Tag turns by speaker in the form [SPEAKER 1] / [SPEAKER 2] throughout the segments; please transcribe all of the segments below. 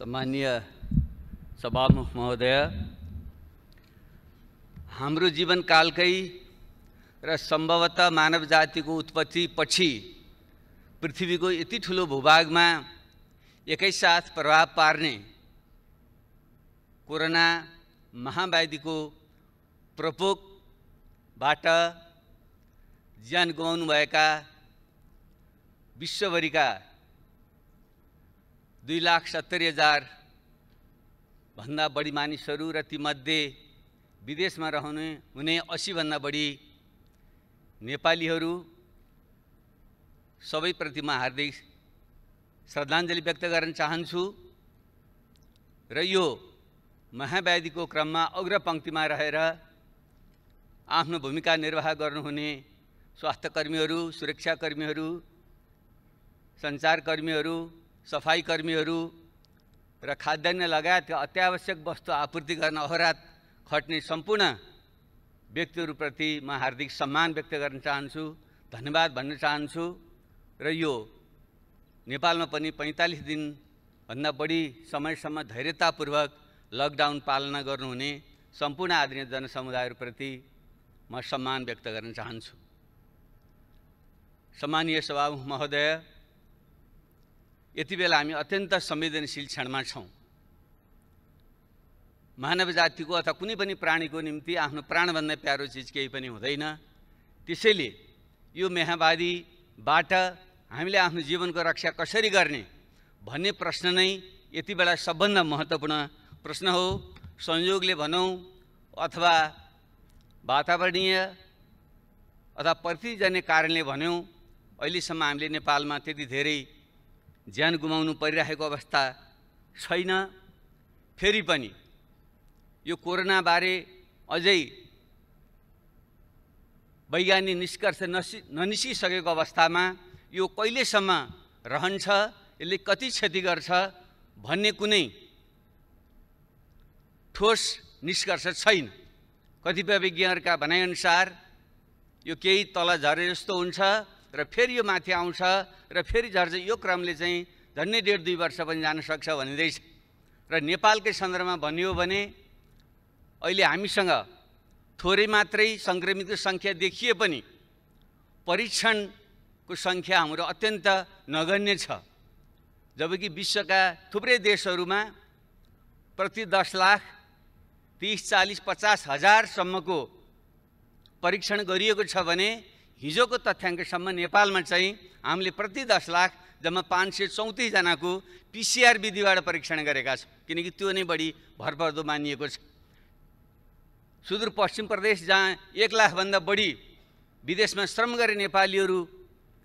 [SPEAKER 1] सम्मानीय सभामुख महोदय, हाम्रो जीवनकालकै र सम्भवतः मानव जातिको उत्पत्ति पछि पृथ्वीको यति ठुलो भूभागमा एकैसाथ प्रभाव पार्ने कोरोना महाव्याधिको प्रकोपबाट ज्यान गुमाउनुभएका विश्वभरिका 2,70,000 भन्दा बढी मानिसहरू र तीमध्ये विदेशमा हुने 80 भन्दा बढी नेपालीहरू सबैप्रति म हार्दिक श्रद्धाञ्जली व्यक्त गर्न चाहन्छु र यो महाव्याधिको क्रममा अग्रपंक्तिमा रहेर आफ्नो भूमिका निर्वाह गर्नुहुने स्वास्थ्यकर्मीहरू, सुरक्षाकर्मीहरू, सञ्चारकर्मीहरू, सफाईकर्मीहरू र खाद्यान्न लगायतका अत्यावश्यक वस्तु आपूर्ति गर्न अहोरात खट्ने सम्पूर्ण व्यक्तिहरूप्रति म हार्दिक सम्मान व्यक्त गर्न चाहन्छु, धन्यवाद भन्न चाहन्छु र यो नेपालमा पनि 45 दिनभन्दा बढी समयसम्म धैर्यतापूर्वक लकडाउन पालना गर्नुहुने सम्पूर्ण आदरणीय जनसमुदायहरूप्रति म सम्मान व्यक्त गर्न चाहन्छु। सम्मानीय सभामुख महोदय, यति बेला हामी अत्यन्त संवेदनशील क्षणमा छौँ। मानव जातिको अथवा कुनै पनि प्राणीको निम्ति आफ्नो प्राणभन्दा प्यारो चिज केही पनि हुँदैन। त्यसैले यो महाव्याधिबाट हामीले आफ्नो जीवनको रक्षा कसरी गर्ने भन्ने प्रश्न नै यति बेला सबभन्दा महत्त्वपूर्ण प्रश्न हो। संयोगले भनौँ अथवा वातावरणीय अथवा परिस्थितिजन्य कारणले भन्यौँ, अहिलेसम्म हामीले नेपालमा त्यति धेरै ज्यान गुमाउनु परिरहेको अवस्था छैन। फेरि पनि यो कोरोनाबारे अझै वैज्ञानिक निष्कर्ष ननिस्किसकेको अवस्थामा यो कहिलेसम्म रहन्छ, यसले कति क्षति गर्छ भन्ने कुनै ठोस निष्कर्ष छैन। कतिपय विज्ञहरूका भनाइअनुसार यो केही तल झरे जस्तो हुन्छ र फेरि यो माथि आउँछ र फेरि झर्छ। यो क्रमले चाहिँ झन्डै 1.5-2 वर्ष पनि जान सक्छ भनिँदैछ। र नेपालकै सन्दर्भमा भनियो भने अहिले हामीसँग थोरै मात्रै सङ्क्रमितको सङ्ख्या देखिए पनि परीक्षणको सङ्ख्या हाम्रो अत्यन्त नगण्य छ। जबकि विश्वका थुप्रै देशहरूमा प्रति 10 लाख 30, 40, 50 हजारसम्मको परीक्षण गरिएको छ भने हिजोको तथ्याङ्कसम्म नेपालमा चाहिँ हामीले प्रति 10 लाख जम्मा 534 जनाको PCR विधिबाट परीक्षण गरेका छौँ, किनकि त्यो नै बढी भरपर्दो मानिएको छ। सुदूरपश्चिम प्रदेश जहाँ 1 लाखभन्दा बढी विदेशमा श्रम गरे नेपालीहरू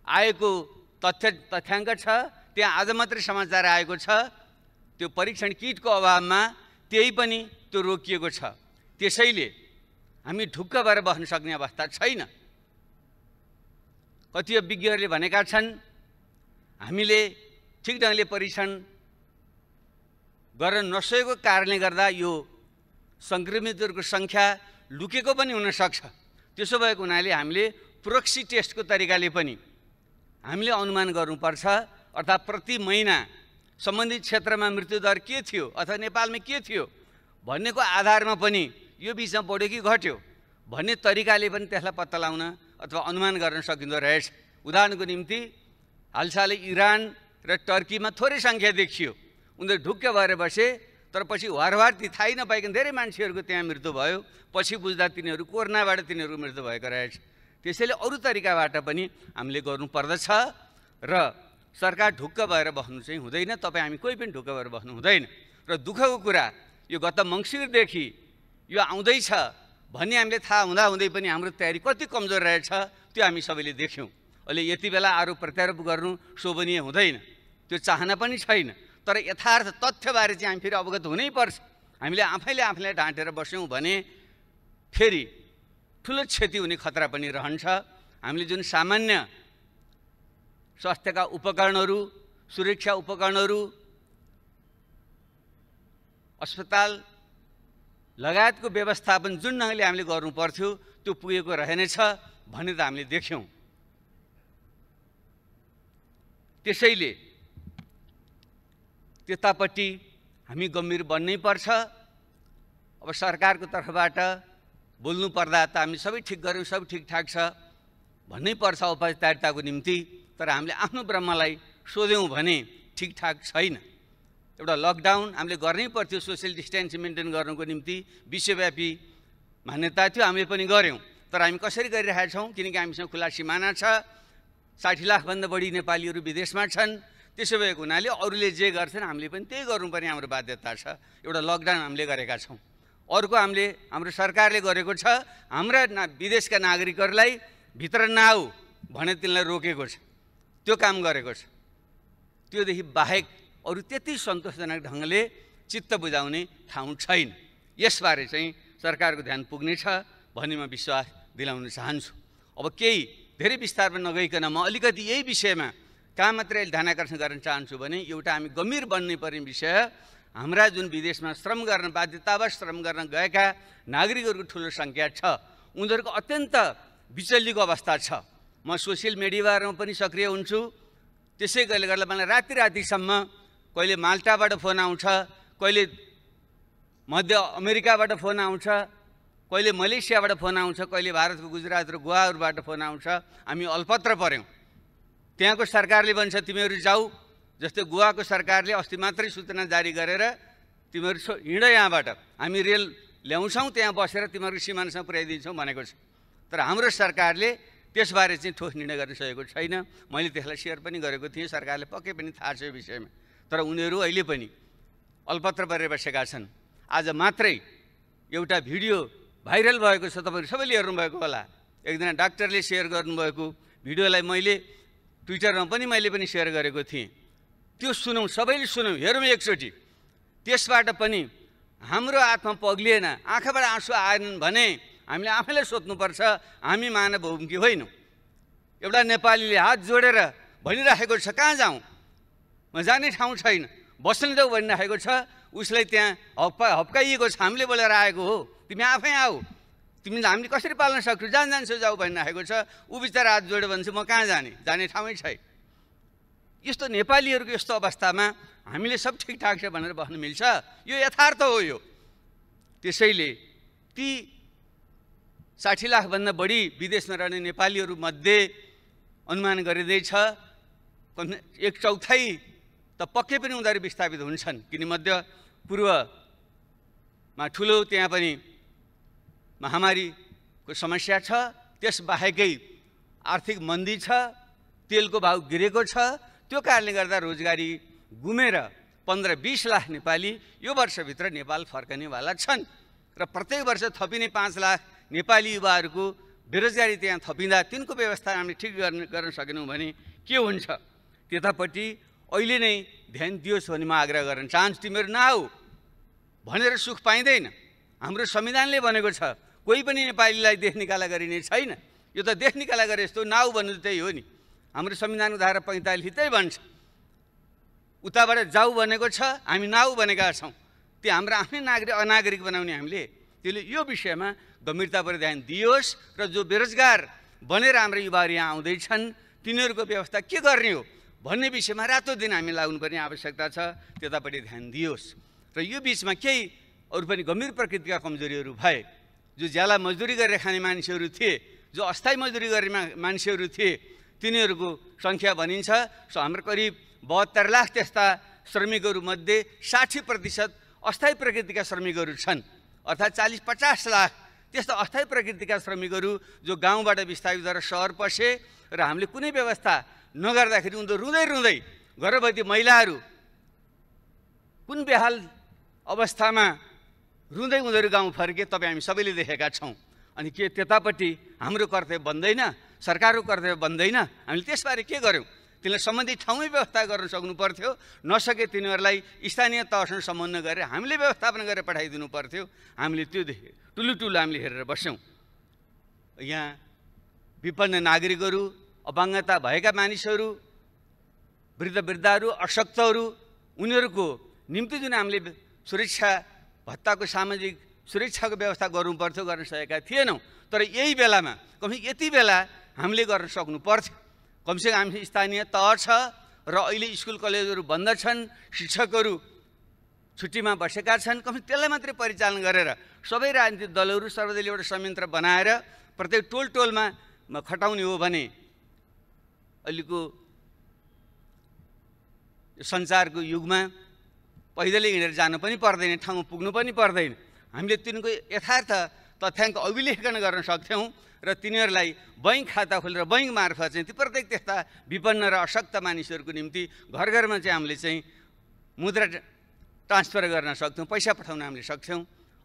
[SPEAKER 1] आएको तथ्याङ्क छ, त्यहाँ आज मात्रै समाचार आएको छ त्यो परीक्षण किटको अभावमा त्यही पनि त्यो रोकिएको छ। त्यसैले हामी ढुक्क भएर बस्न सक्ने अवस्था छैन। कतिपय विज्ञहरूले भनेका छन् हामीले ठिक ढङ्गले परीक्षण गर्न नसकेको कारणले गर्दा यो सङ्क्रमितहरूको सङ्ख्या लुकेको पनि हुनसक्छ। त्यसो भएको हुनाले हामीले प्रोक्सी टेस्टको तरिकाले पनि हामीले अनुमान गर्नुपर्छ। अर्थात् प्रति महिना सम्बन्धित क्षेत्रमा मृत्युदर के थियो अथवा नेपालमा के थियो भन्नेको आधारमा पनि यो बिचमा बढ्यो कि घट्यो भन्ने तरिकाले पनि त्यसलाई पत्ता लगाउन अथवा अनुमान गर्न सकिँदो रहेछ। उदाहरणको निम्ति हालसालै इरान र टर्कीमा थोरै सङ्ख्या देखियो, उनीहरू ढुक्क भएर बसे, तर पछि वारवार ती थाहै नपाइकन धेरै मान्छेहरूको त्यहाँ मृत्यु भयो। पछि बुझ्दा तिनीहरू कोरोनाबाट तिनीहरू मृत्यु भएको रहेछ। त्यसैले अरू तरिकाबाट पनि हामीले गर्नुपर्दछ र सरकार ढुक्क भएर बस्नु चाहिँ हुँदैन। तपाईँ हामी कोही पनि ढुक्क भएर बस्नु हुँदैन। र दुःखको कुरा यो गत मङ्सिरदेखि यो आउँदैछ भन्ने हामीले थाहा हुँदै पनि हाम्रो तयारी कति कमजोर रहेछ त्यो हामी सबैले देख्यौँ। अहिले यति बेला आरोप प्रत्यारोप गर्नु शोभनीय हुँदैन, त्यो चाहना पनि छैन। तर यथार्थ तथ्यबारे चाहिँ हामी फेरि अवगत हुनैपर्छ। हामीले आफैले ढाँटेर बस्यौँ भने फेरि ठुलो क्षति हुने खतरा पनि रहन्छ। हामीले जुन सामान्य स्वास्थ्यका उपकरणहरू, सुरक्षा उपकरणहरू, अस्पताल लगायतको व्यवस्थापन जुन ढङ्गले हामीले गर्नुपर्थ्यो त्यो पुगेको रहेनछ भन्ने त हामीले देख्यौँ। त्यसैले त्यतापट्टि हामी गम्भीर बन्नै पर्छ। अब सरकारको तर्फबाट बोल्नु पर्दा त हामी सबै ठिक गर्यौँ, सब ठिकठाक छ भन्नै पर्छ औपचारिकताको निम्ति। तर हामीले आफ्नो ब्रह्मलाई सोध्यौँ भने ठिकठाक छैन। एउटा लकडाउन हामीले गर्नै पर्थ्यो सोसियल डिस्टेन्स मेन्टेन गर्नुको निम्ति, विश्वव्यापी मान्यता थियो, हामीले पनि गऱ्यौँ। तर हामी कसरी गरिरहेका छौँ? किनकि हामीसँग खुला सिमाना छ, 60 लाखभन्दा बढी नेपालीहरू विदेशमा छन्। त्यसो भएको हुनाले अरूले जे गर्छन् हामीले पनि त्यही गर्नुपर्ने हाम्रो बाध्यता छ। एउटा लकडाउन हामीले गरेका छौँ। अर्को हाम्रो सरकारले गरेको छ, हाम्रा विदेशका नागरिकहरूलाई भित्र नआऊ भने तिनलाई रोकेको छ, त्यो काम गरेको छ। त्योदेखि बाहेक अरू त्यति सन्तोषजनक ढङ्गले चित्त बुझाउने ठाउँ छैन। यसबारे चाहिँ सरकारको ध्यान पुग्नेछ भन्ने म विश्वास दिलाउन चाहन्छु। अब केही धेरै विस्तारमा नगइकन म अलिकति यही विषयमा कहाँ मात्रै ध्यान आकर्षण गर्न चाहन्छु भने एउटा हामी गम्भीर बन्नै पर्ने विषय, हाम्रा जुन विदेशमा श्रम गर्न बाध्यतावश श्रम गर्न गएका नागरिकहरूको ठुलो सङ्ख्या छ, उनीहरूको अत्यन्त विचल्लीको अवस्था छ। म सोसियल मिडियामा पनि सक्रिय हुन्छु। त्यसै गर्दा मलाई रातिसम्म कहिले माल्टाबाट फोन आउँछ, कहिले मध्य अमेरिकाबाट फोन आउँछ, कहिले मलेसियाबाट फोन आउँछ, कहिले भारतको गुजरात र गोवाहरूबाट फोन आउँछ। हामी अल्पत्र पऱ्यौँ। त्यहाँको सरकारले भन्छ तिमीहरू जाऊ, जस्तै गोवाको सरकारले अस्ति मात्रै सूचना जारी गरेर तिमीहरू हिँड यहाँबाट, हामी रेल ल्याउँछौँ, त्यहाँ बसेर तिमीहरूको सिमानासँग पुर्याइदिन्छौँ भनेको छ। तर हाम्रो सरकारले त्यसबारे चाहिँ ठोस निर्णय गर्न सकेको छैन। मैले त्यसलाई सेयर पनि गरेको थिएँ, सरकारले पक्कै पनि थाहा छ यो विषयमा। तर उनीहरू अहिले पनि अल्पत्र परेर बसेका छन्। आज मात्रै एउटा भिडियो भाइरल भएको छ, तपाईँहरू सबैले हेर्नुभएको होला। एकजना डाक्टरले सेयर गर्नुभएको भिडियोलाई मैले ट्विटरमा पनि सेयर गरेको थिएँ। त्यो सुनौँ, सबैले सुनौँ, हेरौँ एकचोटि। त्यसबाट पनि हाम्रो आत्मा पग्लिएन, आँखाबाट आँसु आएनन् भने हामीले आफैलाई सोध्नुपर्छ, हामी मानव हौँ कि होइनौँ? एउटा नेपालीले हात जोडेर भनिराखेको छ कहाँ जाउँ, म जाने ठाउँ छैन, बस्न जाऊ भनिराखेको छ। उसलाई त्यहाँ हप्काइएको छ, हामीले बोलेर आएको हो, तिमी आफै आऊ, हामीले कसरी पाल्न सक्छौ, जान्छौ जाऊ भनिराखेको छ। ऊ बिचरा हात जोड्यो भने चाहिँ म कहाँ जाने ठाउँै छैन। यस्तो नेपालीहरूको यस्तो अवस्थामा हामीले सब ठिकठाक छ भनेर बस्न मिल्छ? यो यथार्थ हो। यो त्यसैले ती 60 लाखभन्दा बढी विदेशमा रहने नेपालीहरू मध्ये अनुमान गरिँदैछ 1/4 त पक्कै पनि उनीहरू विस्थापित हुन्छन्। किन मध्य पूर्वमा ठुलो त्यहाँ पनि महामारीको समस्या छ, त्यसबाहेकै आर्थिक मन्दी छ, तेलको भाउ गिरेको छ। त्यो कारणले गर्दा रोजगारी गुमेर 15-20 लाख नेपाली यो वर्षभित्र नेपाल फर्कनेवाला छन्। र प्रत्येक वर्ष थपिने 5 लाख नेपाली युवाहरूको बेरोजगारी त्यहाँ थपिँदा तिनको व्यवस्था हामीले ठिक गर्न सकेनौँ भने के हुन्छ? त्यतापट्टि अहिले नै ध्यान दियोस् भन्ने म आग्रह गर्न चाहन्छु। तिमीहरू नआऊ भनेर सुख पाइँदैन। हाम्रो संविधानले भनेको छ कोही पनि नेपालीलाई देश निकाला गरिने छैन। यो त देश निकाला गरे जस्तो, नआऊ भन्नु त्यही हो नि। हाम्रो संविधानको धारा 45 त्यही भन्छ। उताबाट जाऊ भनेको छ, हामी नआऊ भनेका छौँ। त्यो हाम्रो आफ्नै अनागरिक बनाउने हामीले। त्यसले यो विषयमा गम्भीरताबाट ध्यान दियोस् र जो बेरोजगार बनेर हाम्रो युवाहरू यहाँ आउँदैछन् तिनीहरूको व्यवस्था के गर्ने हो भन्ने विषयमा रातो दिन हामी लाग्नुपर्ने आवश्यकता छ। त्यतापट्टि ध्यान दियोस्। र यो बिचमा केही अरू पनि गम्भीर प्रकृतिका कमजोरीहरू भए। जो ज्याला मजदुरी गरेर खाने मान्छेहरू थिए, जो अस्थायी मजदुरी गर्ने मान्छेहरू थिए, तिनीहरूको सङ्ख्या भनिन्छ हाम्रो करिब 72 लाख त्यस्ता श्रमिकहरूमध्ये 60% अस्थायी प्रकृतिका श्रमिकहरू छन्। अर्थात् 40-50 लाख त्यस्ता अस्थायी प्रकृतिका श्रमिकहरू जो गाउँबाट विस्थापित भएर सहर पसे र हामीले कुनै व्यवस्था नगर्दाखेरि उनीहरू रुँदै रुँदै, गर्भवती महिलाहरू कुन बेहाल अवस्थामा रुँदै उनीहरू गाउँ फर्के तपाईँ हामी सबैले देखेका छौँ। अनि के त्यतापट्टि हाम्रो कर्तव्य बन्दैन? सरकारको कर्तव्य बन्दैन? हामीले त्यसबारे के गर्यौँ? तिनीलाई सम्बन्धित ठाउँमै व्यवस्था गर्न सक्नु पर्थ्यो। नसके तिनीहरूलाई स्थानीय तहसँग सम्बन्ध गरेर हामीले व्यवस्थापन गरेर पठाइदिनु पर्थ्यो। हामीले त्यो देखेँ, टुलु हामीले हेरेर बस्यौँ। यहाँ विपन्न नागरिकहरू, अपाङ्गता भएका मानिसहरू, वृद्धहरू, अशक्तहरू, उनीहरूको निम्ति जुन हामीले सुरक्षा भत्ताको सामाजिक सुरक्षाको व्यवस्था गर्नु पर्थ्यो, गर्न सकेका थिएनौँ। तर यही बेलामा यति बेला हामीले गर्न सक्नु पर्थ्यो। कमसेकम हामी स्थानीय तह छ र अहिले स्कुल कलेजहरू बन्द छन्, शिक्षकहरू छुट्टीमा बसेका छन्। कम्ती त्यसलाई मात्रै परिचालन गरेर सबै राजनीतिक दलहरू सर्वदलीय एउटा संयन्त्र बनाएर प्रत्येक टोलमा खटाउने हो भने अहिलेको सञ्चारको युगमा पैदलै हिँडेर जानु पनि पर्दैन, ठाउँमा पुग्नु पनि पर्दैन। हामीले तिनको यथार्थ तथ्याङ्क अभिलेखन गर्न सक्थ्यौँ र तिनीहरूलाई बैङ्क खाता खोलेर बैङ्क मार्फत चाहिँ ती प्रत्येक त्यस्ता विपन्न र अशक्त मानिसहरूको निम्ति घर घरमा चाहिँ हामीले चाहिँ मुद्रा ट्रान्सफर गर्न सक्थ्यौँ, पैसा पठाउन हामीले सक्थ्यौँ।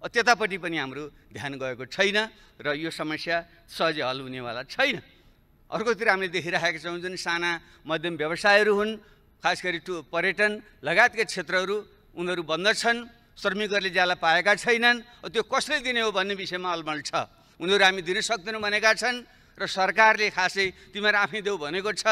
[SPEAKER 1] त्यतापट्टि पनि हाम्रो ध्यान गएको छैन र यो समस्या सहजै हल हुनेवाला छैन। अर्कोतिर हामीले देखिरहेका छौँ जुन साना मध्यम व्यवसायहरू हुन्, खास गरी पर्यटन लगायतका क्षेत्रहरू उनीहरू बन्द छन्, श्रमिकहरूले ज्याला पाएका छैनन्। त्यो कसले दिने हो भन्ने विषयमा अलमल छ। उनीहरू हामी दिन सक्दैनौँ भनेका छन् र सरकारले खासै तिमीहरू आफै देऊ भनेको छ।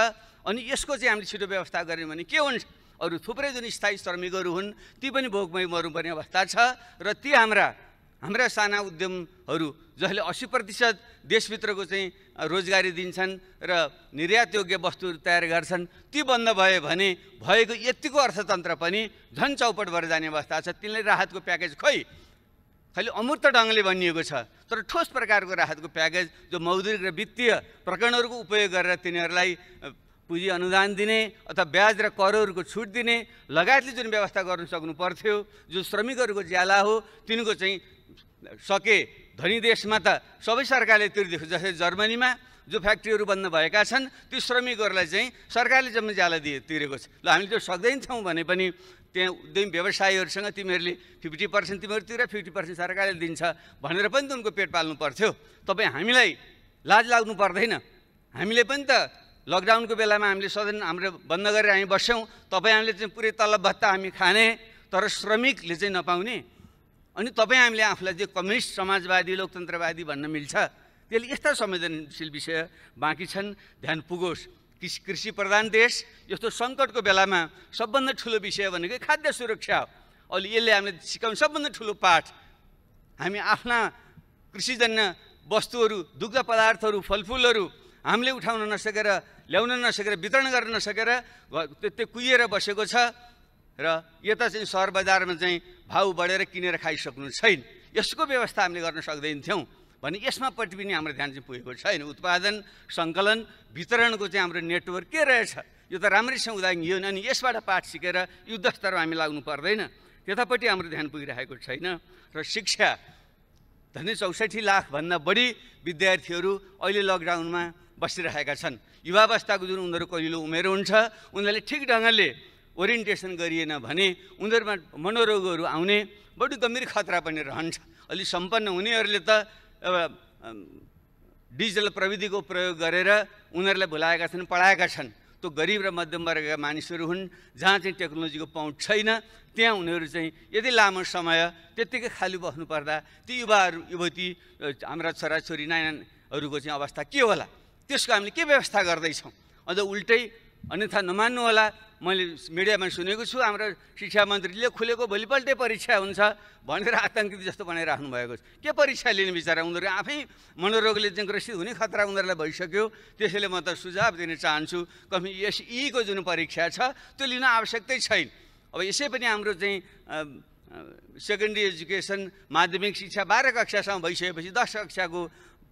[SPEAKER 1] अनि यसको चाहिँ हामीले छिटो व्यवस्था गऱ्यौँ भने के हुन्छ? अरू थुप्रै जुन स्थायी श्रमिकहरू हुन् ती पनि भोकमै मर्नुपर्ने अवस्था छ र ती हाम्रा साना उद्यमहरू जसले 80% देशभित्रको चाहिँ रोजगारी दिन्छन् र निर्यातयोग्य वस्तुहरू तयार गर्छन् ती बन्द भयो भने भएको यतिको अर्थतन्त्र पनि झन् चौपट भएर जाने अवस्था छ। तिनलाई राहतको प्याकेज खालि अमूर्त ढङ्गले भनिएको छ, तर ठोस प्रकारको राहतको प्याकेज जो मौद्रिक र वित्तीय प्रकरणहरूको उपयोग गरेर तिनीहरूलाई पुँजी अनुदान दिने अथवा ब्याज र करहरूको छुट दिने लगायतले जुन व्यवस्था गर्न सक्नु पर्थ्यो, जो श्रमिकहरूको ज्याला हो तिनको चाहिँ सके धनी देशमा त सबै सरकारले तिर्दिएको, जस्तै जर्मनीमा जो फ्याक्ट्रीहरू बन्द भएका छन् ती श्रमिकहरूलाई चाहिँ सरकारले जम्मै ज्याला तिरेको छ। ल हामीले त्यो सक्दैनथ्यौँ भने पनि त्यहाँ उद्यमी व्यवसायीहरूसँग तिमीहरूले 50% तिमीहरू तिर 50% सरकारले दिन्छ भनेर पनि त उनको पेट पाल्नु पर्थ्यो। तपाईँ हामीलाई लाज लाग्नु पर्दैन? हामीले पनि त लकडाउनको बेलामा हामीले सदन हाम्रो बन्द गरेर हामी बस्यौँ, तपाईँ हामीले चाहिँ पुरै तलब भत्ता हामी खाने तर श्रमिकले चाहिँ नपाउने। अनि तपाईँ हामीले आफूलाई चाहिँ कम्युनिस्ट समाजवादी लोकतन्त्रवादी भन्न मिल्छ? त्यसले यस्ता संवेदनशील विषय बाँकी छन्। ध्यान पुगोस्, कृषि प्रधान देश यस्तो सङ्कटको बेलामा सबभन्दा ठुलो विषय भनेको खाद्य सुरक्षा हो। अहिले यसले हामीले सिकाउने सबभन्दा ठुलो पाठ हामी आफ्ना कृषिजन्य वस्तुहरू, दुग्ध पदार्थहरू, फलफुलहरू हामीले उठाउन नसकेर, ल्याउन नसकेर, वितरण गर्न नसकेर त्यो कुहिएर बसेको छ र यता चाहिँ सहर बजारमा चाहिँ भाउ बढेर किनेर खाइसक्नु छैन। यसको व्यवस्था हामीले गर्न सक्दैनथ्यौँ भने यसमा पट्टि पनि हाम्रो ध्यान चाहिँ पुगेको छैन। उत्पादन, सङ्कलन, वितरणको चाहिँ हाम्रो नेटवर्क के रहेछ यो त राम्रैसँग उदाहरण अनि यसबाट पाठ सिकेर युद्ध स्तरमा हामी लाग्नु पर्दैन। त्यतापट्टि हाम्रो ध्यान पुगिरहेको छैन। र शिक्षा झन्डै 64 लाखभन्दा बढी विद्यार्थीहरू अहिले लकडाउनमा बसिरहेका छन्। युवावस्थाको जुन उनीहरू कलिलो उमेर हुन्छ उनीहरूले ठिक ढङ्गले ओरिएन्टेसन गरिएन भने उनीहरूमा मनोरोगहरू आउने बढी गम्भीर खतरा पनि रहन्छ। अलि सम्पन्न हुनेहरूले त डिजिटल प्रविधिको प्रयोग गरेर उनीहरूलाई भुलाएका छन्, पढाएका छन्। त्यो गरिब र मध्यम वर्गका मानिसहरू हुन् जहाँ चाहिँ टेक्नोलोजीको पहुँच छैन, त्यहाँ उनीहरू चाहिँ यदि लामो समय त्यत्तिकै खाली बस्नु पर्दा ती युवती हाम्रा छोराछोरी नानीहरूको चाहिँ अवस्था के होला? त्यसको हामीले के व्यवस्था गर्दैछौँ? अझ उल्टै अन्यथा नमान्नु होला, मैले मिडियामा सुनेको छु हाम्रो शिक्षा मन्त्रीले खुलेको भोलिपल्टै परीक्षा हुन्छ भनेर आतङ्कित जस्तो बनाइराख्नु भएको छ। के परीक्षा लिने बिचरा? उनीहरू आफै मनोरोगले चाहिँ ग्रसित हुने खतरा उनीहरूलाई भइसक्यो। त्यसैले म त सुझाव दिन चाहन्छु कमी SEको जुन परीक्षा छ त्यो लिन आवश्यकतै छैन। अब यसै पनि हाम्रो चाहिँ सेकेन्डरी एजुकेसन माध्यमिक शिक्षा 12 कक्षासम्म भइसकेपछि 10 कक्षाको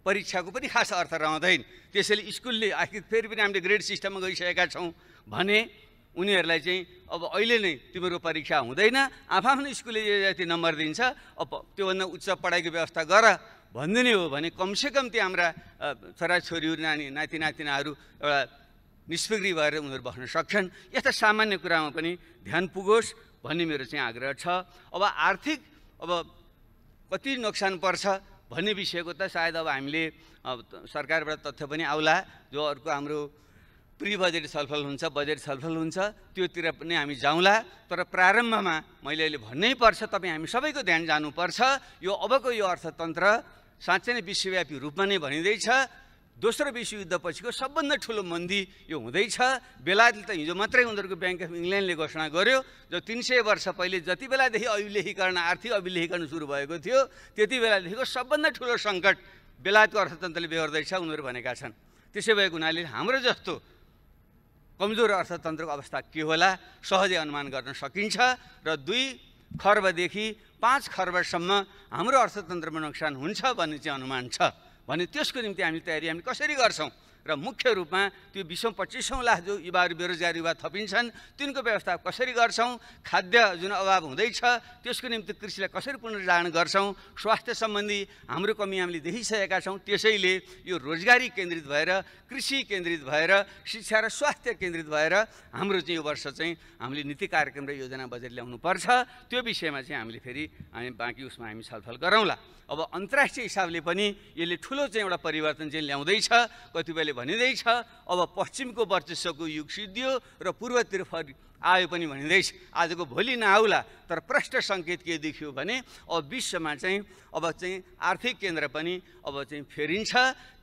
[SPEAKER 1] परीक्षाको पनि खास अर्थ रहँदैन। त्यसैले स्कुलले आखिर फेरि पनि हामीले ग्रेड सिस्टममा गइसकेका छौँ भने उनीहरूलाई चाहिँ अब अहिले नै तिम्रो परीक्षा हुँदैन, आफ्नो स्कुलले जति नम्बर दिन्छ अब त्योभन्दा उच्च पढाइको व्यवस्था गर भनिदिने हो भने कमसेकम त्यो हाम्रा छोराछोरीहरू नाति नातिनाहरू एउटा निष्क्रिय भएर उनीहरू बस्न सक्छन्। यस्ता सामान्य कुरामा पनि ध्यान पुगोस् भन्ने मेरो चाहिँ आग्रह छ। अब आर्थिक कति नोक्सान पर्छ भन्ने विषयको त सायद अब हामीले सरकारबाट तथ्य पनि आउला, जो अर्को हाम्रो प्री बजेट छलफल हुन्छ, बजेट छलफल हुन्छ, त्योतिर पनि हामी जाउँला। तर प्रारम्भमा मैले अहिले भन्नै पर्छ, तपाईँ हामी सबैको ध्यान जानुपर्छ। यो अबको यो अर्थतन्त्र साँच्चै नै विश्वव्यापी रूपमा नै भनिँदैछ। दोस्रो विश्वयुद्धपछिको सबभन्दा ठुलो मन्दी यो हुँदैछ। बेलायतले त हिजो मात्रै उनीहरूको ब्याङ्क अफ इङ्ल्यान्डले घोषणा गर्यो, जो 300 वर्ष पहिले जति बेलादेखि अभिलेखीकरण, आर्थिक अभिलेखीकरण सुरु भएको थियो त्यति बेलादेखिको सबभन्दा ठुलो सङ्कट बेलायतको अर्थतन्त्रले बेहोर्दैछ उनीहरू भनेका छन्। त्यसै भएको हुनाले हाम्रो जस्तो कमजोर अर्थतन्त्रको अवस्था के होला सहजै अनुमान गर्न सकिन्छ। र 2 खर्बदेखि 5 खर्बसम्म हाम्रो अर्थतन्त्रमा नोक्सान हुन्छ भन्ने चाहिँ अनुमान छ भने त्यसको निम्ति हामी कसरी गर्छौँ र मुख्य रूपमा त्यो 20-25 लाख जो युवाहरू बेरोजगार युवा थपिन्छन् तिनको व्यवस्था कसरी गर्छौँ, खाद्य जुन अभाव हुँदैछ त्यसको निम्ति कृषिलाई कसरी पुनर्जागरण गर्छौँ, स्वास्थ्य सम्बन्धी हाम्रो कमी हामीले देखिसकेका छौँ। त्यसैले यो रोजगारी केन्द्रित भएर, कृषि केन्द्रित भएर, शिक्षा र स्वास्थ्य केन्द्रित भएर हाम्रो चाहिँ यो वर्ष चाहिँ हामीले नीति कार्यक्रम र योजना बजेट ल्याउनु पर्छ। त्यो विषयमा चाहिँ हामीले फेरि बाँकी उसमा हामी छलफल गरौँला। अब अन्तर्राष्ट्रिय हिसाबले पनि यसले ठुलो चाहिँ एउटा परिवर्तन चाहिँ ल्याउँदैछ। कतिपयले भनिँदैछ अब पश्चिमको वर्चस्वको युग सिद्धियो र पूर्वतिर आयो पनि भनिँदैछ। आजको भोलि नआउला, तर प्रष्ट सङ्केत के देखियो भने अब विश्वमा चाहिँ अब चाहिँ आर्थिक केन्द्र पनि अब चाहिँ फेरिन्छ।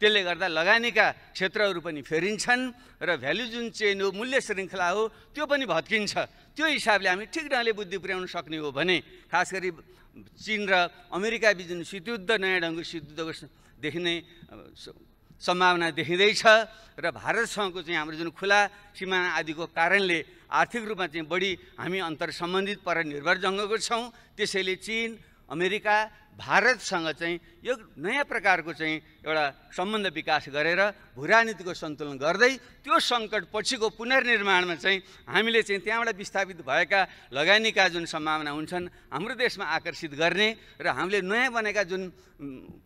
[SPEAKER 1] त्यसले गर्दा लगानीका क्षेत्रहरू पनि फेरिन्छन् र भ्यालु जुन चेन हो, मूल्य श्रृङ्खला हो, त्यो पनि भत्किन्छ। त्यो हिसाबले हामी ठिक ढङ्गले बुद्धि पुर्याउन सक्ने हो भने खास गरी चीन र अमेरिका बीच जुन शीतयुद्ध नयाँ ढङ्गको शीतयुद्धको देखिने सम्भावना देखिँदैछ र भारतसँगको चाहिँ हाम्रो जुन खुला सिमाना आदिको कारणले आर्थिक रूपमा चाहिँ बढी हामी अन्तर सम्बन्धित परनिर्भर जङ्गको छौँ। त्यसैले चीन, अमेरिका, भारतसँग चाहिँ यो नयाँ प्रकारको चाहिँ एउटा सम्बन्ध विकास गरेर भूराजनीतिको सन्तुलन गर्दै त्यो सङ्कट पछिको पुनर्निर्माणमा चाहिँ हामीले चाहिँ त्यहाँबाट विस्थापित भएका लगानीका जुन सम्भावना हुन्छन् हाम्रो देशमा आकर्षित गर्ने र हामीले नयाँ बनेका जुन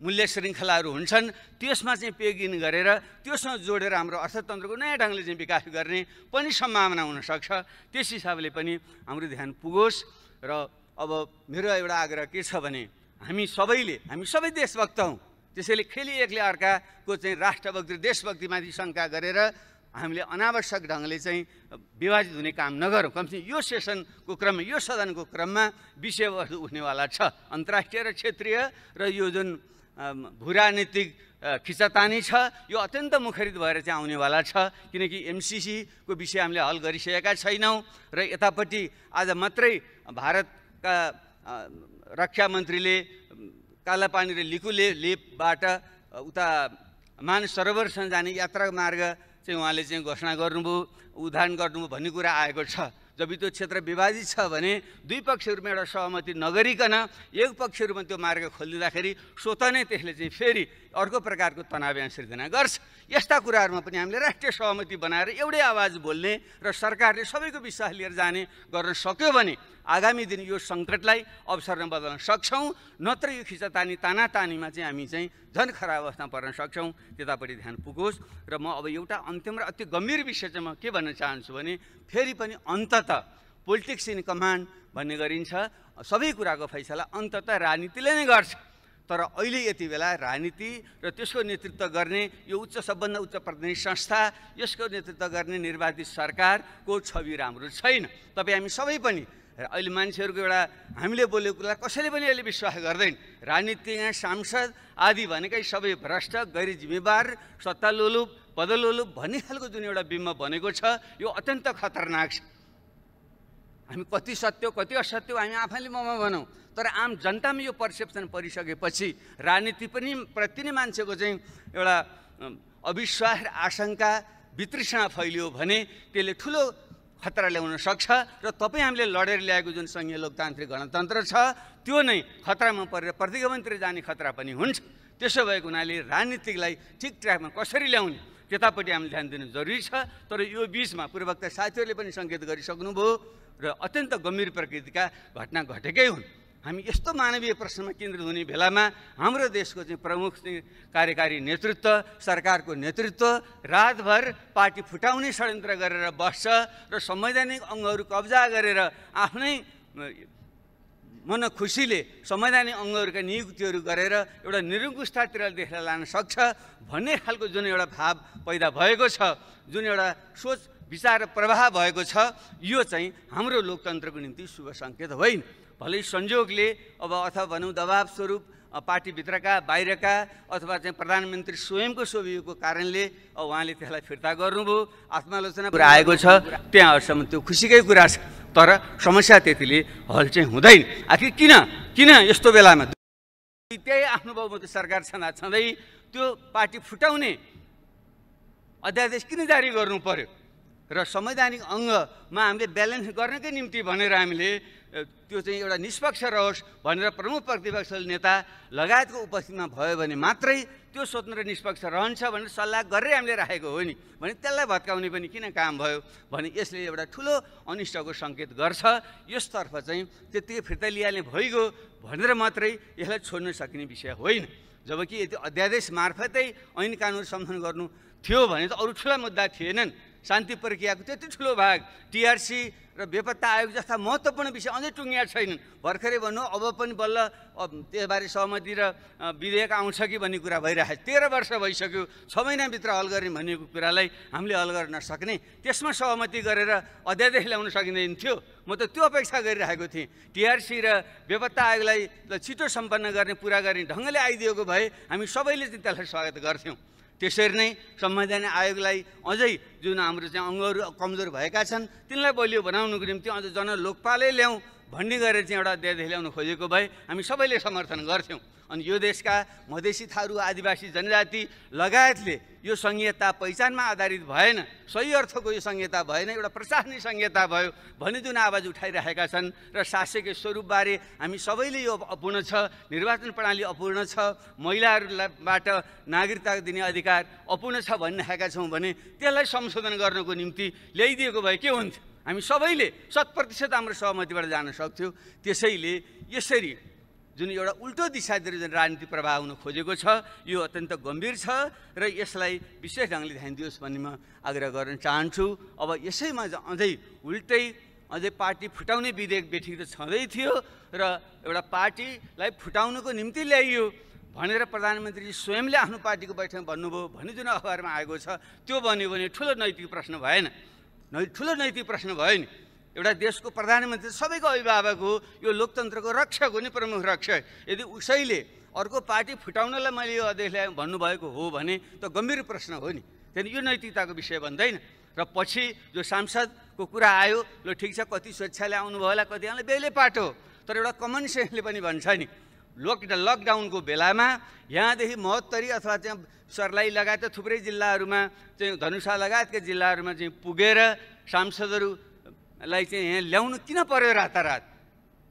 [SPEAKER 1] मूल्य श्रृङ्खलाहरू हुन्छन् त्यसमा चाहिँ पेगिन गरेर त्योसँग जोडेर हाम्रो अर्थतन्त्रको नयाँ ढङ्गले चाहिँ विकास गर्ने पनि सम्भावना हुनसक्छ। त्यस हिसाबले पनि हाम्रो ध्यान पुगोस्। र अब मेरो एउटा आग्रह के छ भने हामी सबै देशभक्त हौँ। त्यसैले खेली एकले अर्काको चाहिँ राष्ट्रभक्ति देशभक्तिमाथि शङ्का गरेर हामीले अनावश्यक ढङ्गले चाहिँ विभाजित हुने काम नगरौँ। कमसेकम यो सेसनको क्रममा, यो सदनको क्रममा विषयवस्तु उठ्नेवाला छ। अन्तर्राष्ट्रिय र क्षेत्रीय र यो जुन भूराजनीतिक खिचातानी छ यो अत्यन्त मुखरित भएर चाहिँ आउनेवाला छ। किनकि MCC को विषय हामीले हल गरिसकेका छैनौँ र यतापट्टि आज मात्रै भारतका रक्षा मन्त्रीले कालापानी र लेपबाट उता मानस सरोवरसम्म जाने यात्रा मार्ग चाहिँ उहाँले चाहिँ घोषणा गर्नुभयो, उद्घाटन गर्नुभयो भन्ने कुरा आएको छ। जब त्यो क्षेत्र विभाजित छ भने दुई पक्षहरूमा एउटा सहमति नगरिकन एक पक्षहरूमा त्यो मार्ग खोलिदिँदाखेरि स्वतः नै त्यसले चाहिँ फेरि अर्को प्रकारको तनाव यहाँ सिर्जना गर्छ। यस्ता कुराहरूमा पनि हामीले राष्ट्रिय सहमति बनाएर एउटै आवाज बोल्ने र सरकारले सबैको विश्वास लिएर जाने गर्न सक्यो भने आगामी दिन यो सङ्कटलाई अवसरमा बदल्न सक्छौँ। नत्र यो खिचातानी तानातानीमा चाहिँ हामी चाहिँ झन् खराब अवस्थामा पर्न सक्छौँ। त्यतापट्टि ध्यान पुगोस्। र म अब एउटा अन्तिम र अति गम्भीर विषय चाहिँ म के भन्न चाहन्छु भने फेरि पनि अन्ततः पोलिटिक्स इन कमान्ड भन्ने गरिन्छ। सबै कुराको फैसला अन्ततः राजनीतिले नै गर्छ। तर अहिले यति बेला राजनीति र त्यसको नेतृत्व गर्ने यो सबभन्दा उच्च प्रतिनिधि संस्था, यसको नेतृत्व गर्ने निर्वाचित सरकारको छवि राम्रो छैन। तपाईँ हामी सबै पनि अहिले मान्छेहरूको एउटा हामीले बोलेको कुरा कसैले पनि अहिले विश्वास गर्दैन। राजनीतिज्ञ, सांसद आदि भनेकै सबै भ्रष्ट, गैर जिम्मेवार, सत्तालोलुप, पदलोलुप भन्ने खालको जुन एउटा बिम्ब बनेको छ यो अत्यन्त खतरनाक छ। हामी कति सत्य कति असत्य हामी आफैले ममा भनौँ, तर आम जनतामा यो पर्सेप्सन परिसकेपछि राजनीति पनि प्रति नै मान्छेको चाहिँ एउटा अविश्वास र आशंका वितृष्णा फैलियो भने त्यसले ठुलो खतरा ल्याउन सक्छ। र तपाईँ हामीले लडेर ल्याएको जुन सङ्घीय लोकतान्त्रिक गणतन्त्र छ त्यो नै खतरामा परेर प्रतिगमनतिर जाने खतरा पनि हुन्छ। त्यसो भएको हुनाले राजनीतिकलाई ठिक ट्र्याकमा कसरी ल्याउने त्यतापट्टि हामीले ध्यान दिनु जरुरी छ। तर यो बिचमा पूर्ववक्ता साथीहरूले पनि सङ्केत गरिसक्नुभयो र अत्यन्त गम्भीर प्रकृतिका घटना घटेकै हुन्। हामी यस्तो मानवीय प्रश्नमा केन्द्रित हुने बेलामा हाम्रो देशको चाहिँ प्रमुख कार्यकारी नेतृत्व, सरकारको नेतृत्व रातभर पार्टी फुटाउने षड्यन्त्र गरेर बस्छ र संवैधानिक अङ्गहरू कब्जा गरेर आफ्नै मनखुसीले संवैधानिक अङ्गहरूका नियुक्तिहरू गरेर एउटा निरङ्कुशतातिर देखेर लान सक्छ भन्ने खालको जुन एउटा भाव पैदा भएको छ, जुन एउटा सोच विचार र प्रभाव भएको छ, यो चाहिँ हाम्रो लोकतन्त्रको निम्ति शुभ सङ्केत होइन। भलै संयोगले अब अथवा भनौँ दबाब स्वरूप पार्टीभित्रका बाहिरका अथवा चाहिँ प्रधानमन्त्री स्वयंको सोभिएको कारणले उहाँले त्यसलाई फिर्ता गर्नुभयो, आत्मालोचना कुरा आएको छ, त्यहाँहरूसम्म त्यो खुसीकै कुरा छ। तर समस्या त्यतिले हल चाहिँ हुँदैन। आखिर किन यस्तो बेलामा त्यही आफ्नो बहुमत सरकार छँदै त्यो पार्टी फुटाउने अध्यादेश किन जारी गर्नु पर्यो र संवैधानिक अङ्गमा हामीले ब्यालेन्स गर्नकै निम्ति भनेर हामीले त्यो चाहिँ एउटा निष्पक्ष रहोस् भनेर प्रमुख प्रतिपक्ष नेता लगायतको उपस्थितिमा भयो भने मात्रै त्यो स्वतन्त्र निष्पक्ष रहन्छ भनेर सल्लाह गरेर हामीले राखेको हो नि भने त्यसलाई भत्काउने पनि किन काम भयो भने यसले एउटा ठुलो अनिष्टको सङ्केत गर्छ। यसतर्फ चाहिँ त्यत्तिकै फिर्ता लिइहाल्ने भइगयो भनेर मात्रै यसलाई छोड्न सकिने विषय होइन। जबकि यदि अध्यादेश मार्फतै ऐन कानुन सम्बोधन गर्नु थियो भने त अरू ठुला मुद्दा थिएनन्। शान्ति प्रक्रियाको त्यति ठुलो भाग टिआरसी र बेपत्ता आयोग जस्ता महत्त्वपूर्ण विषय अझै टुङ्गिया छैनन्। भर्खरै भन्नु अब पनि बल्ल त्यसबारे सहमति र विधेयक आउँछ कि भन्ने कुरा भइरहेको छ। 13 वर्ष भइसक्यो, 6 महिनाभित्र हल गर्ने भनेको कुरालाई हामीले हल गर्न नसक्ने, त्यसमा सहमति गरेर अध्यादेश ल्याउन सकिँदैन थियो। म त त्यो अपेक्षा गरिरहेको थिएँ। टिआरसी र बेपत्ता आयोगलाई छिटो सम्पन्न गर्ने पुरा गर्ने ढङ्गले आइदिएको भए हामी सबैले चाहिँ त्यसलाई स्वागत गर्थ्यौँ। त्यसरी नै संविधान आयोगलाई अझै जुन हाम्रो चाहिँ अङ्गहरू कमजोर भएका छन् तिनलाई बलियो बनाउनुको निम्ति अझ जनलोकपालै ल्याउँ भन्ने गरेर चाहिँ एउटा अध्यादेश ल्याउन खोजेको भए हामी सबैले समर्थन गर्थ्यौँ। अनि यो देशका मधेसी थारू आदिवासी जनजाति लगायतले यो संहिता पहिचानमा आधारित भएन, सही अर्थको यो संहिता भएन, एउटा प्रशासनिक संहिता भयो भन्ने जुन आवाज उठाइरहेका छन् र शासकीय स्वरूपबारे हामी सबैले यो अपूर्ण छ, निर्वाचन प्रणाली अपूर्ण छ, महिलाहरूबाट नागरिकता दिने अधिकार अपूर्ण छ भनिरहेका छौँ भने त्यसलाई संशोधन गर्नको निम्ति ल्याइदिएको भए के हुन्थ्यो? हामी सबैले 100% हाम्रो सहमतिबाट जान सक्थ्यौँ। त्यसैले यसरी जुन एउटा उल्टो दिशातिर जुन राजनीति प्रभाव हुन खोजेको छ यो अत्यन्त गम्भीर छ र यसलाई विशेष ढङ्गले ध्यान दियोस् भन्ने म आग्रह गर्न चाहन्छु। अब यसैमा अझै उल्टै अझै पार्टी फुटाउने विधेयक बेठिक त छँदै थियो र एउटा पार्टीलाई फुटाउनको निम्ति ल्याइयो भनेर प्रधानमन्त्री स्वयंले आफ्नो पार्टीको बैठकमा भन्नुभयो भन्ने जुन अखबारमा आएको छ त्यो बन्यो भने ठुलो नैतिक प्रश्न भएन, ठुलो नैतिक प्रश्न भयो नि। एउटा देशको प्रधानमन्त्री सबैको अभिभावक हो, यो लोकतन्त्रको रक्षक हो नि, प्रमुख रक्षक। यदि उसैले अर्को पार्टी फुटाउनलाई मैले यो अध्यादेश ल्याएँ भन्नुभएको हो भने त गम्भीर प्रश्न हो नि, त्यहाँदेखि यो नैतिकताको विषय भन्दैन। र पछि जो सांसदको कुरा आयो, ल ठिक छ कति स्वेच्छाले आउनुभयो होला, कति आउनु बेलै पाटो, तर एउटा कमन सेन्सले पनि भन्छ नि लकडाउनको बेलामा यहाँदेखि महोत्तरी अथवा त्यहाँ सर्लाही लगायत थुप्रै जिल्लाहरूमा चाहिँ धनुषा लगायतका जिल्लाहरूमा चाहिँ पुगेर सांसदहरूलाई चाहिँ यहाँ ल्याउनु किन पर्यो? रातारात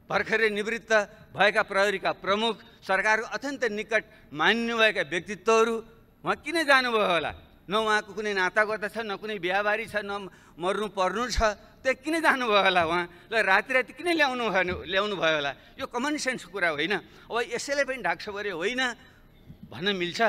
[SPEAKER 1] भर्खरै निवृत्त भएका प्रहरीका प्रमुख, सरकारको अत्यन्त निकट मान्नुभएका व्यक्तित्वहरू उहाँ किन जानुभयो होला? न उहाँको कुनै नातागोता छ, न कुनै बिहाबारी छ, न मर्नु पर्नु छ, त्यहाँ किन जानुभयो होला उहाँ? ल राति किन ल्याउनु भयो होला? यो कमन सेन्स कुरा होइन। अब यसैले पनि ढाकछोपरे होइन भन्न मिल्छ।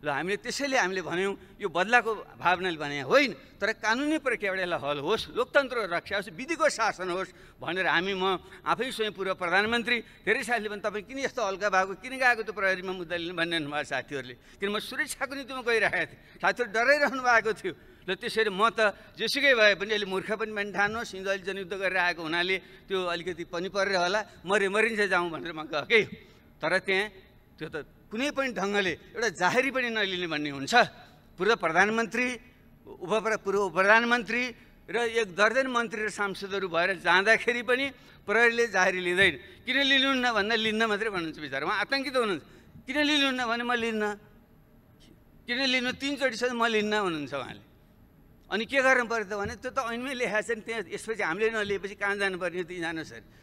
[SPEAKER 1] ल हामीले त्यसैले हामीले भन्यौँ यो बदलाको भावनाले भने होइन, तर कानुनी प्रक्रियाबाट यसलाई हल होस्, लोकतन्त्र रक्षा होस्, विधिको शासन होस् भनेर हामी म आफै स्वयं पूर्व प्रधानमन्त्री धेरै साथीले पनि तपाईँ किन यस्तो हल्का भएको, किन गएको त्यो प्रहरीमा मुद्दा लिनु भनिरहनु भएको साथीहरूले, किन म सुरक्षाको निम्तिमा गइरहेको थिएँ, साथीहरू डराइरहनु भएको थियो। ल त्यसरी म त जेसुकै भए पनि अहिले मूर्ख पनि ठान्नुहोस्, हिजो अहिले जनयुद्ध गरेर आएको हुनाले त्यो अलिकति पनि परेर होला, मरिन्छ जाउँ भनेर म गएकै। तर त्यहाँ त्यो त कुनै पनि ढङ्गले एउटा जाहेरी पनि नलिने भन्ने हुन्छ। पूर्व प्रधानमन्त्री, पूर्व प्रधानमन्त्री र 1 दर्जन मन्त्री र सांसदहरू भएर जाँदाखेरि पनि प्रहरीले जाहेरी लिँदैन। किन लिनुहुन्न भन्दा लिन्न मात्रै भन्नुहुन्छ बिचरा, उहाँ आतङ्कित हुनुहुन्छ। किन लिनुहुन्न भने म लिन्न, किन लिनु 3 चोटिसम्म म लिन्न भन्नुहुन्छ उहाँले। अनि के गर्नु पर्यो त भने त्यो त ऐनमै लेखाएको छ नि, त्यहाँ यसपछि हामीले नलिएपछि कहाँ जानुपर्ने त्यहीँ जानुहोस् अरे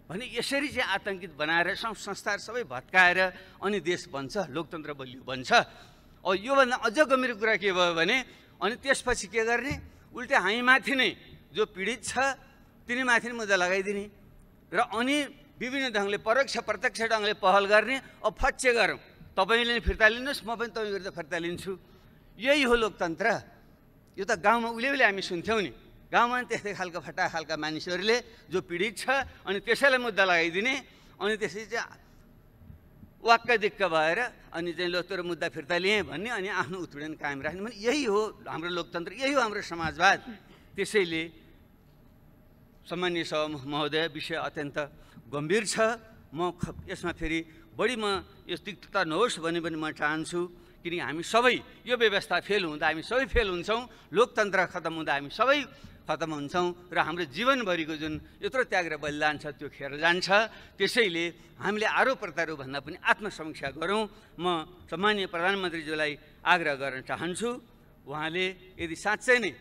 [SPEAKER 1] भने यसरी चाहिँ आतङ्कित बनाएर संस्थाहरू सबै भत्काएर अनि देश बन्छ, लोकतन्त्र बलियो बन्छ। अब योभन्दा अझ गम्भीर कुरा के भयो भने अनि त्यसपछि के गर्ने? उल्टै हामीमाथि नै जो पीडित छ तिनीमाथि नै मुद्दा लगाइदिने र अनि विभिन्न ढङ्गले परोक्ष प्रत्यक्ष ढङ्गले पहल गर्ने। अब फच्चे गरौँ, तपाईँले फिर्ता लिनुहोस्, म पनि तपाईँ विरुद्ध फिर्ता लिन्छु। यही हो लोकतन्त्र। यो त गाउँमा उहिले हामी सुन्थ्यौँ नि, गाउँमा त्यस्तै खालको फटा खालका मानिसहरूले जो पीडित छ अनि त्यसैलाई मुद्दा लगाइदिने अनि त्यसै चाहिँ वाक्क दिक्क भएर अनि चाहिँ लो तेरो मुद्दा फिर्ता लिएँ भन्ने अनि आफ्नो उत्पीडन कायम राख्ने भने यही हो हाम्रो लोकतन्त्र, यही हो हाम्रो समाजवाद। त्यसैले सम्माननीय सभा महोदय, विषय अत्यन्त गम्भीर छ। म यसमा फेरि बढी म यस तिक्तता नहोस् भन्ने पनि म चाहन्छु, किनकि हामी सबै यो व्यवस्था फेल हुँदा हामी सबै फेल हुन्छौँ, लोकतन्त्र खतम हुँदा हामी सबै खतम हुन्छौँ र हाम्रो जीवनभरिको जुन यत्रो त्याग र बलिदान छ त्यो खेर जान्छ। त्यसैले हामीले आरोप प्रत्यारोप भन्दा पनि आत्मसमीक्षा गरौँ। म सम्माननीय प्रधानमन्त्रीज्यूलाई आग्रह गर्न चाहन्छु, उहाँले यदि साँच्चै नै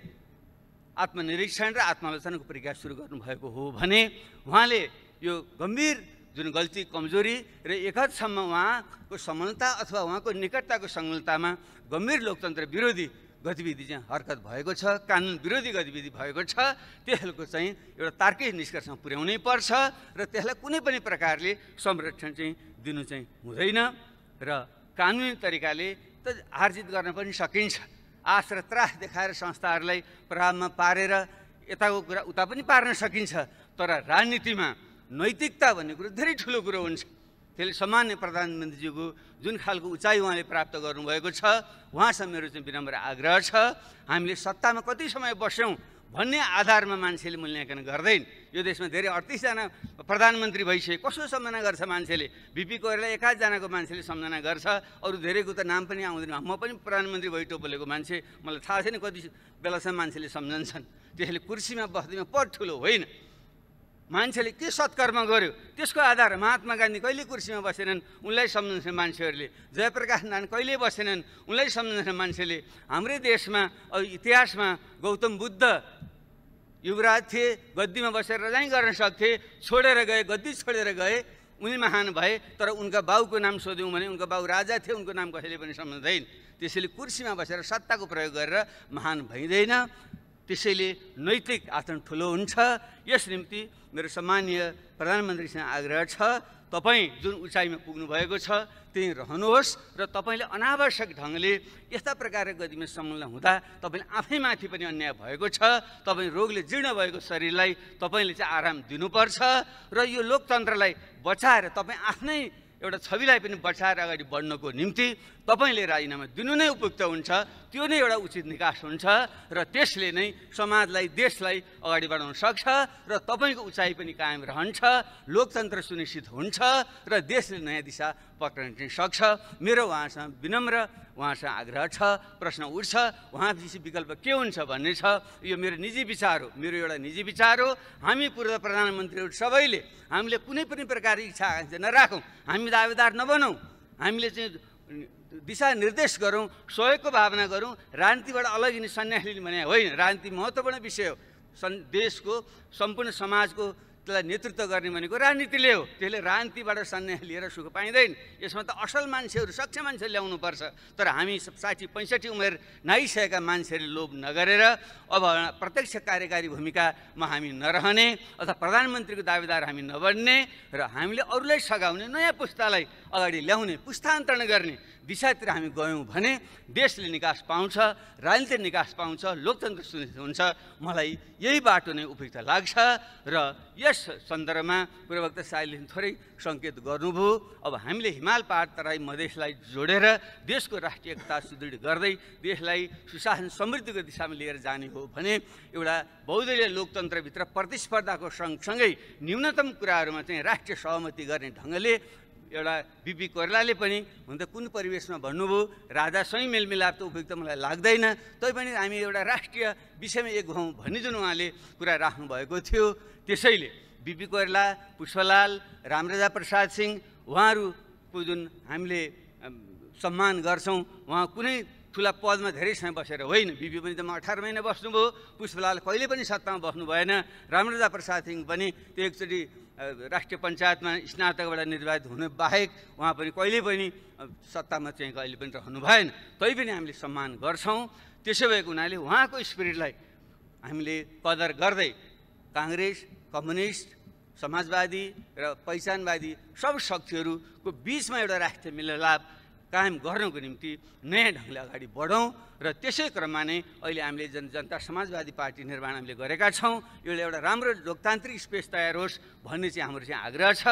[SPEAKER 1] आत्मनिरीक्षण र आत्मालोचनाको प्रक्रिया सुरु गर्नुभएको हो भने उहाँले यो गम्भीर जुन गल्ती कमजोरी र एक हदसम्म उहाँको समलता अथवा उहाँको निकटताको संलग्नतामा गम्भीर लोकतन्त्र विरोधी गतिविधि चाहिँ हरकत भएको छ, कानुन विरोधी गतिविधि भएको छ। त्यसको चाहिँ एउटा तार्किक निष्कर्षमा पुर्याउनै पर्छ र त्यसलाई कुनै पनि प्रकारले संरक्षण चाहिँ दिनु चाहिँ हुँदैन र कानुनी तरिकाले त हारजित गर्न पनि सकिन्छ। आश र त्रास देखाएर संस्थाहरूलाई प्रभावमा पारेर यताको कुरा उता पनि पार्न सकिन्छ, तर राजनीतिमा नैतिकता भन्ने कुरो धेरै ठुलो कुरो हुन्छ। त्यसले सामान्य प्रधानमन्त्रीजीको जुन खालको उचाइ उहाँले प्राप्त गर्नुभएको छ, उहाँसँग मेरो चाहिँ विनम्र आग्रह छ, हामीले सत्तामा कति समय बस्यौँ भन्ने आधारमा मान्छेले मूल्याङ्कन गर्दैन। यो देशमा धेरै 38 जना प्रधानमन्त्री भइसके कसो सम्झना गर्छ मान्छेले? बिपी कोइराला 1 जनाको मान्छेले सम्झना गर्छ, अरू धेरैको त नाम पनि आउँदैन। म पनि प्रधानमन्त्री भइटो बोलेको मान्छे, मलाई थाहा छैन कति बेलासम्म मान्छेले सम्झन्छन्। त्यसले कुर्सीमा बस्दैमा पद ठुलो होइन, मान्छेले के सत्कर्म गर्यो त्यसको आधार। महात्मा गान्धी कहिले कुर्सीमा बसेनन्, उनलाई सम्झन्छन् मान्छेहरूले। जयप्रकाश नारायण कहिले बसेनन्, उनलाई सम्झन्छन् मान्छेले। हाम्रै देशमा इतिहासमा गौतम बुद्ध युवराज थिए, गद्दीमा बसेर रजाइ गर्न सक्थे, छोडेर गए, गद्दी छोडेर गए, उनी महान भए। तर उनका बाउको नाम सोध्यौँ भने उनका बाउ राजा थिए, उनको नाम कसैले पनि सम्झँदैन। त्यसैले कुर्सीमा बसेर सत्ताको प्रयोग गरेर महान भइँदैन। त्यसैले नैतिक आचरण ठुलो हुन्छ। यस निम्ति मेरो सम्मानीय प्रधानमन्त्रीसँग आग्रह छ, तपाईँ जुन उचाइमा पुग्नु भएको छ त्यहीँ रहनुहोस् र तपाईँले अनावश्यक ढङ्गले यस्ता प्रकारको गतिमा संलग्न हुँदा तपाईँले आफैमाथि पनि अन्याय भएको छ। तपाईँ रोगले जीर्ण भएको शरीरलाई तपाईँले चाहिँ आराम दिनुपर्छ र यो लोकतन्त्रलाई बचाएर तपाईँ आफ्नै एउटा छविलाई पनि बचाएर अगाडि बढ्नको निम्ति तपाईँले राजीनामा दिनु नै उपयुक्त हुन्छ। त्यो नै एउटा उचित निकास हुन्छ र त्यसले नै समाजलाई, देशलाई अगाडि बढाउन सक्छ र तपाईँको उचाइ पनि कायम रहन्छ, लोकतन्त्र सुनिश्चित हुन्छ र देशले नयाँ दिशा पक्रिन चाहिँ सक्छ। मेरो उहाँसँग विनम्र उहाँसँग आग्रह छ, प्रश्न उठ्छ उहाँपछि विकल्प के हुन्छ भन्ने छ। यो मेरो निजी विचार हो, मेरो एउटा निजी विचार हो। हामी पूर्व प्रधानमन्त्रीहरू सबैले हामीले कुनै पनि प्रकारको इच्छा आकाङ्क्षा नराखौँ, हामी दावेदार नबनौँ, हामीले चाहिँ दिशा निर्देश गरौँ, सहयोगको भावना गरौँ, राजनीतिबाट अलग यिनी सन्यास लिने भने होइन। राजनीति महत्त्वपूर्ण विषय हो, देशको सम्पूर्ण समाजको त्यसलाई नेतृत्व गर्ने भनेको राजनीतिले हो। त्यसले राजनीतिबाट सन्यास लिएर सुख पाइँदैन। यसमा त असल मान्छेहरू, सक्षम मान्छे ल्याउनुपर्छ। तर हामी 60-65 उमेर नाइसकेका मान्छेहरूले लोभ नगरेर अब प्रत्यक्ष कार्यकारी भूमिकामा हामी नरहने अथवा प्रधानमन्त्रीको दावेदार हामी नबन्ने र हामीले अरूलाई सघाउने, नयाँ पुस्तालाई अगाडि ल्याउने, पुस्तान्तरण गर्ने दिशातिर हामी गयौँ भने देशले निकास पाउँछ, राजनीतिक निकास पाउँछ, लोकतन्त्र सुनिश्चित हुन्छ। मलाई यही बाटो नै उपयुक्त लाग्छ र यस सन्दर्भमा पूर्ववक्ता साहिलले थोरै सङ्केत गर्नुभयो। अब हामीले हिमाल, पहाड, तराई, मधेसलाई जोडेर देशको राष्ट्रिय एकता सुदृढ गर्दै देशलाई सुशासन समृद्धिको दिशामा लिएर जाने हो भने एउटा बहुदलीय लोकतन्त्रभित्र प्रतिस्पर्धाको सँगसँगै न्यूनतम कुराहरूमा चाहिँ राष्ट्रिय सहमति गर्ने ढङ्गले एउटा बिपी कोइरालाले पनि हुन त कुन परिवेशमा भन्नुभयो, राजासँगै मेलमिलाप त उपयुक्त मलाई लाग्दैन, तैपनि हामी एउटा राष्ट्रिय विषयमा एक हौँ भन्ने जुन उहाँले कुरा राख्नुभएको थियो। त्यसैले बिपी कोइराला, पुष्पलाल, रामराजा प्रसाद सिंह उहाँहरूको जुन हामीले सम्मान गर्छौँ, उहाँ कुनै ठुला पदमा धेरै समय बसेर होइन। बिपी पनि त 18 महिना बस्नुभयो, पुष्पलाल कहिले पनि सत्तामा बस्नु भएन, रामराजा प्रसाद सिंह पनि त्यो एकचोटि राष्ट्रिय पञ्चायतमा स्नातकबाट निर्वाचित हुनु बाहेक उहाँ पनि कहिले पनि सत्तामा चाहिँ कहिले पनि रहनु भएन। तैपनि हामीले सम्मान गर्छौँ। त्यसो भएको हुनाले उहाँको स्पिरिटलाई हामीले कदर गर्दै काङ्ग्रेस, कम्युनिस्ट, समाजवादी र पहिचानवादी सब शक्तिहरूको बिचमा एउटा राष्ट्रिय मिलनलाप कायम गर्नको निम्ति नयाँ ढङ्गले अगाडि बढौँ र त्यसै क्रममा नै अहिले हामीले जनता समाजवादी पार्टी निर्माण हामीले गरेका छौँ। एउटा राम्रो लोकतान्त्रिक स्पेस तयार होस् भन्ने चाहिँ हाम्रो चाहिँ आग्रह छ।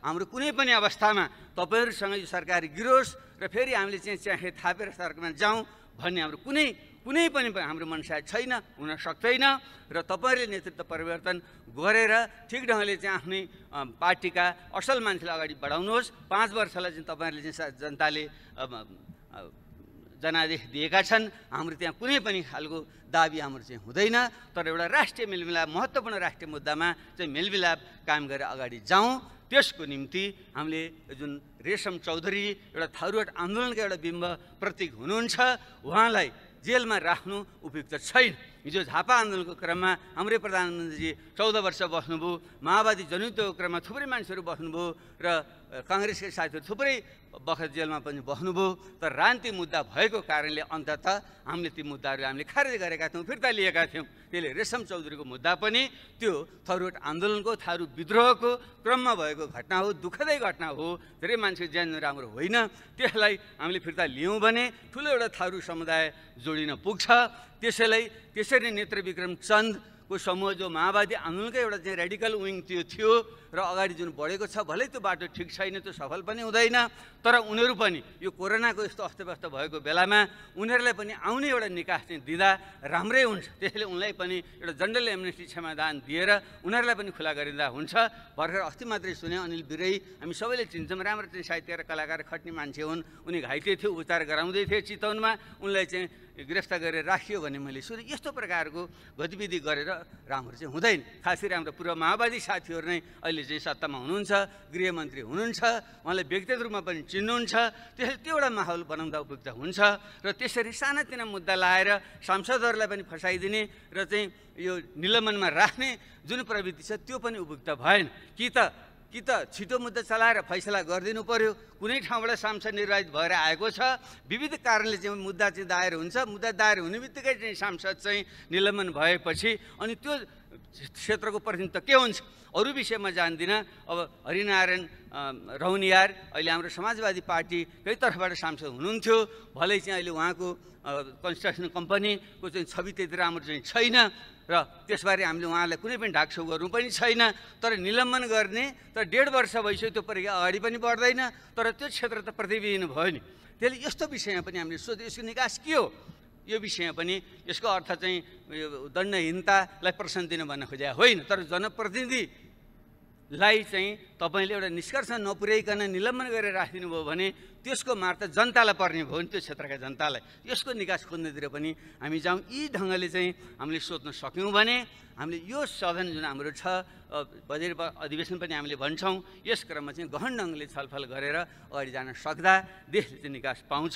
[SPEAKER 1] हाम्रो कुनै पनि अवस्थामा तपाईँहरूसँग यो सरकार गिरोस् र फेरि हामीले चाहिँ च्याखे थापेर सरकारमा जाउँ भन्ने हाम्रो कुनै पनि हाम्रो मनसा छैन, हुन सक्दैन। र तपाईँहरूले नेतृत्व परिवर्तन गरेर ठिक ढङ्गले चाहिँ आफ्नै पार्टीका असल मान्छेलाई अगाडि बढाउनुहोस्। 5 वर्षलाई चाहिँ तपाईँहरूले चाहिँ जनताले जनादेश दिएका छन्। हाम्रो त्यहाँ कुनै पनि खालको दाबी हाम्रो चाहिँ हुँदैन, तर एउटा राष्ट्रिय मेलमिलाप, महत्त्वपूर्ण राष्ट्रिय मुद्दामा चाहिँ मेलमिलाप कायम गरेर अगाडि जाउँ। त्यसको निम्ति हामीले जुन रेशम चौधरी एउटा थारूहट आन्दोलनका एउटा बिम्ब प्रतीक हुनुहुन्छ, उहाँलाई जेलमा राख्नु उपयुक्त छैन। हिजो झापा आन्दोलनको क्रममा हाम्रै प्रधानमन्त्रीजी 14 वर्ष बस्नुभयो, माओवादी जनयुद्धको क्रममा थुप्रै मान्छेहरू बस्नुभयो र काङ्ग्रेसका साथीहरू थुप्रै बखत जेलमा पनि बस्नुभयो। तर राजनीति मुद्दा भएको कारणले अन्ततः हामीले ती मुद्दाहरू हामीले खारेज गरेका थियौँ, फिर्ता लिएका थियौँ। त्यसले रेशम चौधरीको मुद्दा पनि त्यो थरुट आन्दोलनको थारू विद्रोहको क्रममा भएको घटना हो, दुःखदै घटना हो, धेरै मान्छे ज्यान राम्रो होइन। त्यसलाई हामीले फिर्ता लियौँ भने ठुलो एउटा थारू समुदाय जोडिन पुग्छ। त्यसरी नेत्रविक्रम चन्दको समूह जो माओवादी आन्दोलनकै एउटा चाहिँ रेडिकल विङ त्यो थियो र अगाडि जुन बढेको छ, भलै त्यो बाटो ठिक छैन, त्यो सफल पनि हुँदैन, तर उनीहरू पनि यो कोरोनाको यस्तो अस्तव्यस्त भएको बेलामा उनीहरूलाई पनि आउने एउटा निकास चाहिँ दिँदा राम्रै हुन्छ। त्यसैले उनलाई पनि एउटा जनरल एमनेस्टी क्षमादान दिएर उनीहरूलाई पनि खुला गरिँदा हुन्छ। भर्खर अस्ति मात्रै सुने अनिल बिरै, हामी सबैले चिन्छौँ, राम्रो चाहिँ साहित्य र कलाकार खट्ने मान्छे हुन्, उनी घाइते थियो, उपचार गराउँदै थिए चितवनमा, उनलाई चाहिँ गिरफ्तार गरेर राखियो भने मैले सुने। यस्तो प्रकारको गतिविधि गरेर राम्रो चाहिँ हुँदैन। खास गरी हाम्रो पूर्व माओवादी साथीहरू नै अहिले चाहिँ सत्तामा हुनुहुन्छ, गृहमन्त्री हुनुहुन्छ, उहाँले व्यक्तिगत रूपमा पनि चिन्नुहुन्छ। त्यसैले त्यो एउटा माहौल बनाउँदा उपयुक्त हुन्छ र त्यसरी सानातिना मुद्दा लाएर सांसदहरूलाई पनि फसाइदिने र चाहिँ यो निलम्बनमा राख्ने जुन प्रवृत्ति छ त्यो पनि उपयुक्त भएन। कि त छिटो मुद्दा चलाएर फैसला गरिदिनु पर्यो। कुनै ठाउँबाट सांसद निर्वाचित भएर आएको छ, विविध कारणले चाहिँ मुद्दा चाहिँ दायर हुन्छ, मुद्दा दायर हुने बित्तिकै चाहिँ सांसद चाहिँ निलम्बन भएपछि अनि त्यो क्षेत्रको प्रतिनिधित्व के हुन्छ अरू विषयमा जान्दिनँ। अब हरिनारायण रौनियार अहिले हाम्रो समाजवादी पार्टीकै तर्फबाट सांसद हुनुहुन्थ्यो, भलै चाहिँ अहिले उहाँको कन्स्ट्रक्सन कम्पनीको चाहिँ छवि त्यति राम्रो चाहिँ छैन र त्यसबारे हामीले उहाँलाई कुनै पनि ढाकछोप गर्नु पनि छैन। तर निलम्बन गर्ने तर 1.5 वर्ष भइसक्यो, त्यो प्रक्रिया अगाडि पनि बढ्दैन, तर त्यो क्षेत्र त प्रतिविहीन भयो नि। त्यसले यस्तो विषयमा पनि हामीले सोध्यो यसको निकास के हो। यो विषयमा पनि यसको अर्थ चाहिँ यो दण्डहीनतालाई प्रश्न दिन भन्न खोजे होइन, तर जनप्रतिनिधिलाई चाहिँ तपाईँले एउटा निष्कर्ष नपुर्याइकन निलम्बन गरेर राखिदिनु भयो भने त्यसको मार त जनतालाई पर्ने भयो नि, त्यो क्षेत्रका जनतालाई। यसको निकास खोज्नेतिर पनि हामी जाउँ। यी ढङ्गले चाहिँ हामीले सोध्न सक्यौँ भने हामीले यो सदन जुन हाम्रो छ बजेट अधिवेशन पनि हामीले भन्छौँ, यस क्रममा चाहिँ गहन ढङ्गले छलफल गरेर अगाडि जान सक्दा देशले चाहिँ निकास पाउँछ।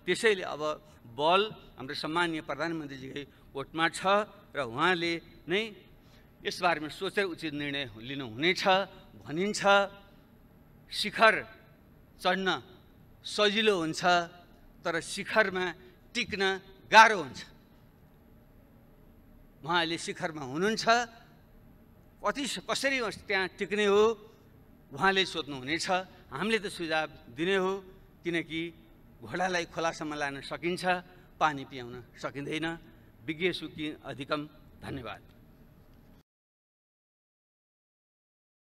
[SPEAKER 1] त्यसैले अब बल हाम्रो सम्मानीय प्रधानमन्त्रीजीकै कोर्टमा छ र उहाँले नै यसबारेमा सोचेर उचित निर्णय लिनुहुनेछ भनिन्छ। शिखर चढ्न सजिलो हुन्छ तर शिखरमा टिक्न गाह्रो हुन्छ। उहाँले शिखरमा हुनुहुन्छ, कसरी त्यहाँ टिक्ने हो उहाँले सोध्नुहुनेछ। हामीले त सुझाव दिने हो, किनकि घोडालाई खोलासम्म लान सकिन्छ, पानी पियाउन सकिँदैन। विज्ञ सुखी अधिकम। धन्यवाद।